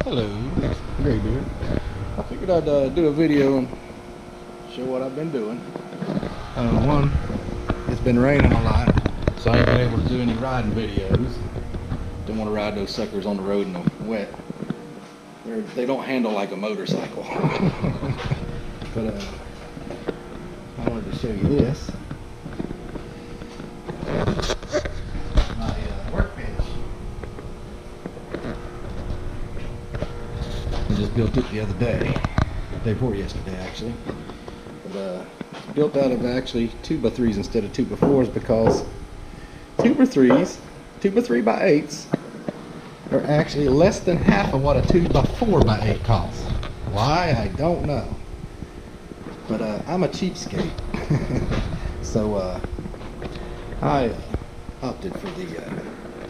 Hello, Grey Beard. I figured I'd do a video and show what I've been doing. One, it's been raining a lot, so I ain't been able to do any riding videos. Don't want to ride those suckers on the road in the wet. They don't handle like a motorcycle. But I wanted to show you this. My workbench. I just built it the other day before yesterday actually. But it's built out of actually 2x3s instead of 2x4s because 2x3s, 2x3x8s are actually less than half of what a 2x4x8 costs. Why? I don't know. But I'm a cheapskate. So I opted for the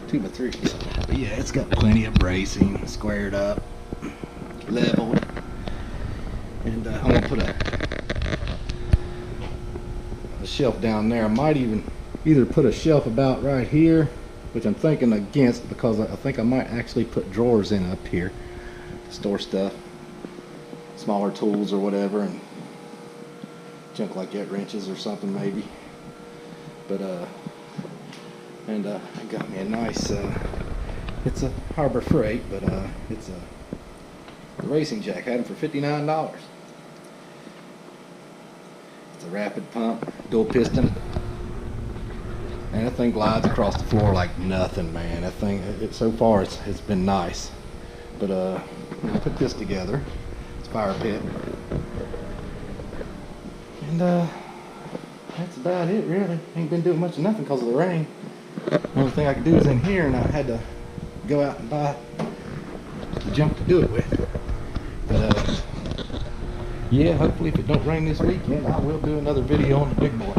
2x3s. But yeah, it's got plenty of bracing, squared up, leveled. And I'm going to put a shelf down there. I might either put a shelf about right here, which I'm thinking against because I think I might actually put drawers in up here to store stuff, smaller tools or whatever, and junk like that, wrenches or something maybe. But I got me a nice it's a Harbor Freight, but it's a racing jack. I had them for $59. It's a rapid pump, dual piston, and that thing glides across the floor like nothing, man. That thing, so far it's been nice. But I'm gonna put this together. It's fire pit, and that's about it really. Ain't been doing much of nothing because of the rain. The only thing I could do is in here, and I had to go out and buy the junk to do it with. But yeah, hopefully if it don't rain this weekend, I will do another video on the big boy.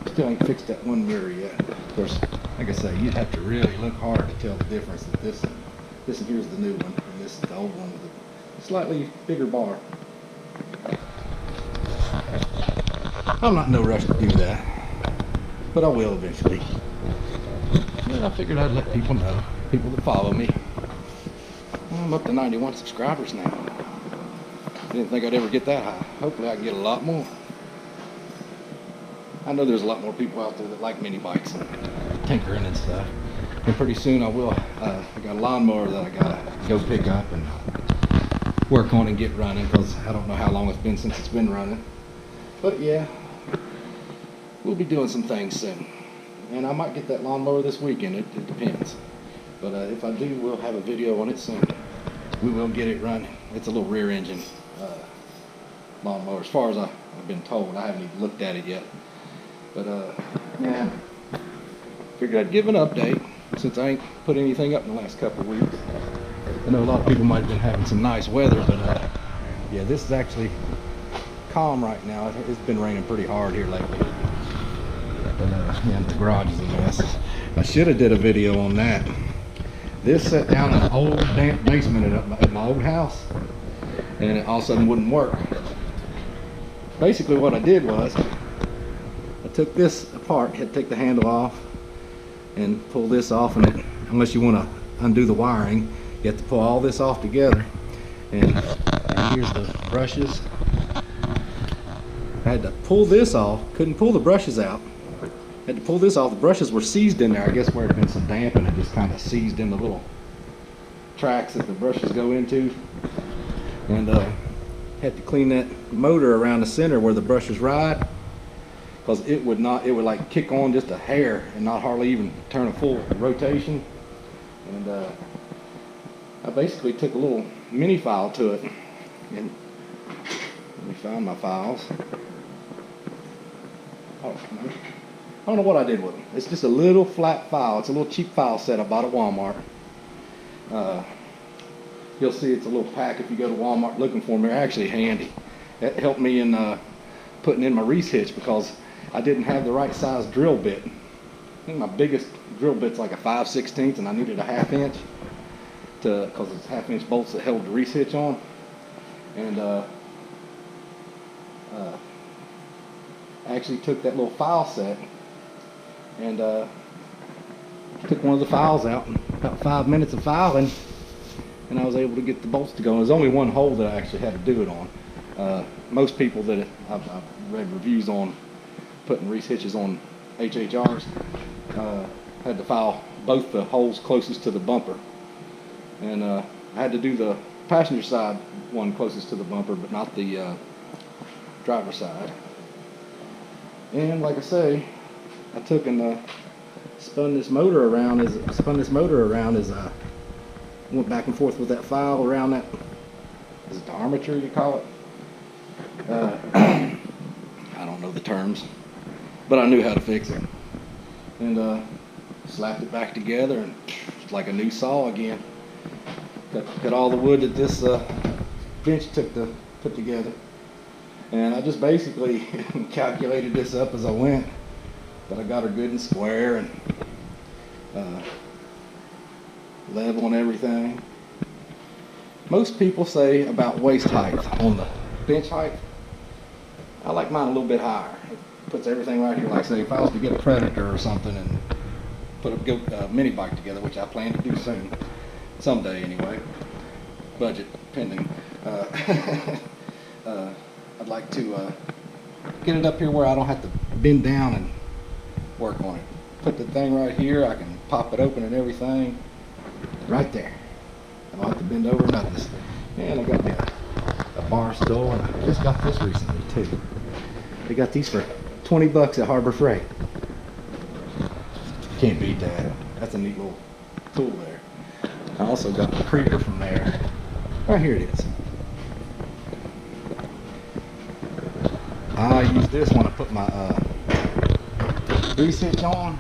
Still ain't fixed that one mirror yet. Of course, like I say, you'd have to really look hard to tell the difference. That this and here's the new one, and this is the old one with a slightly bigger bar. I'm not in no rush to do that, but I will eventually. But I figured I'd let people know, people that follow me. I'm up to 91 subscribers now. I didn't think I'd ever get that high. Hopefully I can get a lot more. I know there's a lot more people out there that like mini bikes and tinkering and stuff. And pretty soon I will. I got a lawnmower that I gotta go pick up and work on and get running because I don't know how long it's been since it's been running. But yeah, we'll be doing some things soon. And I might get that lawnmower this weekend. It depends. But if I do, we'll have a video on it soon. We will get it running. It's a little rear engine lawnmower, as far as I've been told. I haven't even looked at it yet. But yeah, figured I'd give an update since I ain't put anything up in the last couple of weeks. I know a lot of people might have been having some nice weather, but yeah, this is actually calm right now. It's been raining pretty hard here lately. But yeah, the garage is a mess. I should have did a video on that. This sat down in an old damp basement at my old house, and it all of a sudden wouldn't work. Basically what I did was, I took this apart, had to take the handle off and pull this off, and unless you want to undo the wiring, you have to pull all this off together. And here's the brushes. I had to pull this off, couldn't pull the brushes out. Had to pull this off. The brushes were seized in there, I guess where it had been some damp, and it just kind of seized in the little tracks that the brushes go into. And had to clean that motor around the center where the brushes ride, because it would like kick on just a hair and not hardly even turn a full rotation. And I basically took a little mini file to it, and let me find my files. Oh, no. I don't know what I did with them. It's just a little flat file. It's a little cheap file set I bought at Walmart. You'll see it's a little pack if you go to Walmart looking for them. They're actually handy. It helped me in putting in my Reese hitch because I didn't have the right size drill bit. I think my biggest drill bit's like a 5/16, and I needed a 1/2 inch because it's 1/2 inch bolts that held the Reese hitch on. And I actually took that little file set and took one of the files out, and about 5 minutes of filing, and I was able to get the bolts to go. There's only one hole that I actually had to do it on. Most people that I've read reviews on putting Reese hitches on HHRs had to file both the holes closest to the bumper, and I had to do the passenger side one closest to the bumper, but not the driver side. And like I say, I took and spun this motor around as I went back and forth with that file around that. Is it the armature you call it? I don't know the terms, but I knew how to fix it. And slapped it back together, and it's like a new saw again. Cut all the wood that this bench took to put together. And I just basically calculated this up as I went, but I got her good and square and level and everything. Most people say about waist height on the bench height. I like mine a little bit higher. It puts everything right here. Like say, if I was to get a Predator or something and put a mini bike together, which I plan to do soon, someday anyway, budget pending. I'd like to get it up here where I don't have to bend down and work on it. Put the thing right here, I can pop it open and everything right there. I don't have to bend over nothing. And I got me a bar stool, and I just got this recently too. They got these for 20 bucks at Harbor Freight. Can't beat that. That's a neat little tool there. I also got the creeper from there. Right here it is. I use this when I put my grease hitch on,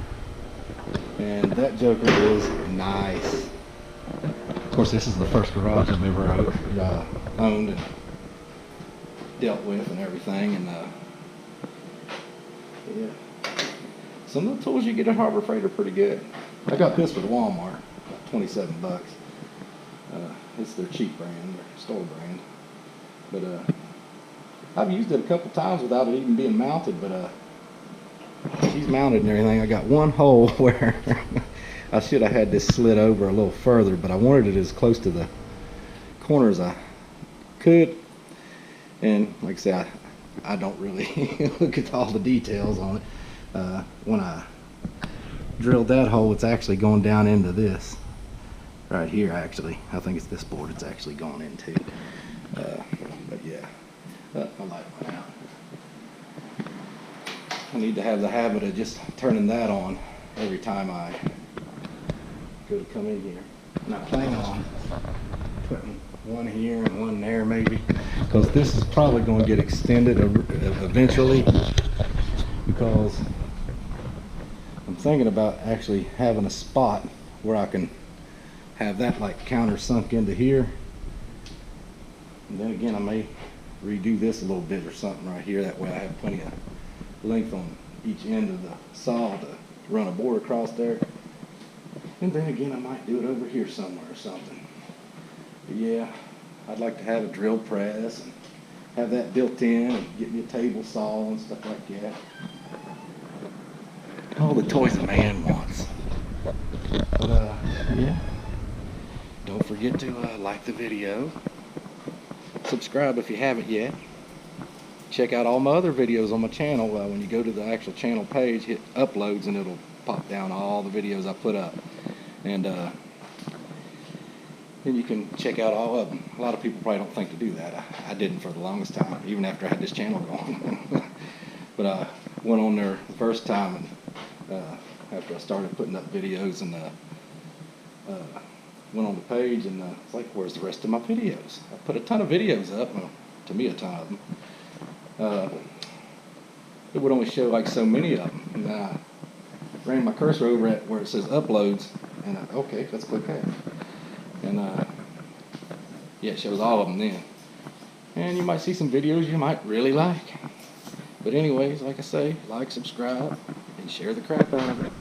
and that joker is nice. Of course, this is the first garage I've ever owned and dealt with and everything, and yeah, some of the tools you get at Harbor Freight are pretty good. I got this for the Walmart, about 27 bucks. It's their cheap brand, their store brand, but I've used it a couple times without it even being mounted, but she's mounted and everything. I got one hole where I should have had this slid over a little further, but I wanted it as close to the corner as I could. And like I say, I don't really look at all the details on it. When I drilled that hole, it's actually going down into this right here. Actually, I think it's this board it's actually going into. But yeah, I like one out. I need to have the habit of just turning that on every time I go to come in here. And I plan on putting one here and one there maybe, because this is probably going to get extended eventually, because I'm thinking about actually having a spot where I can have that like counter sunk into here. And then again, I may redo this a little bit or something right here. That way I have plenty of length on each end of the saw to run a board across there. And then again, I might do it over here somewhere or something. But yeah, I'd like to have a drill press and have that built in, and get me a table saw and stuff like that. All the toys a man wants. But yeah, don't forget to like the video, subscribe if you haven't yet. Check out all my other videos on my channel. When you go to the actual channel page, hit uploads, and it'll pop down all the videos I put up. And then you can check out all of them. A lot of people probably don't think to do that. I didn't for the longest time, even after I had this channel going. But I went on there the first time, and after I started putting up videos, and went on the page, and it's like, where's the rest of my videos? I put a ton of videos up, well, to me a ton of them. It would only show like so many of them, and then I ran my cursor over at where it says uploads, and okay, let's click that, and yeah, it shows all of them then. And you might see some videos you might really like. But anyways, like I say, like, subscribe, and share the crap out of it.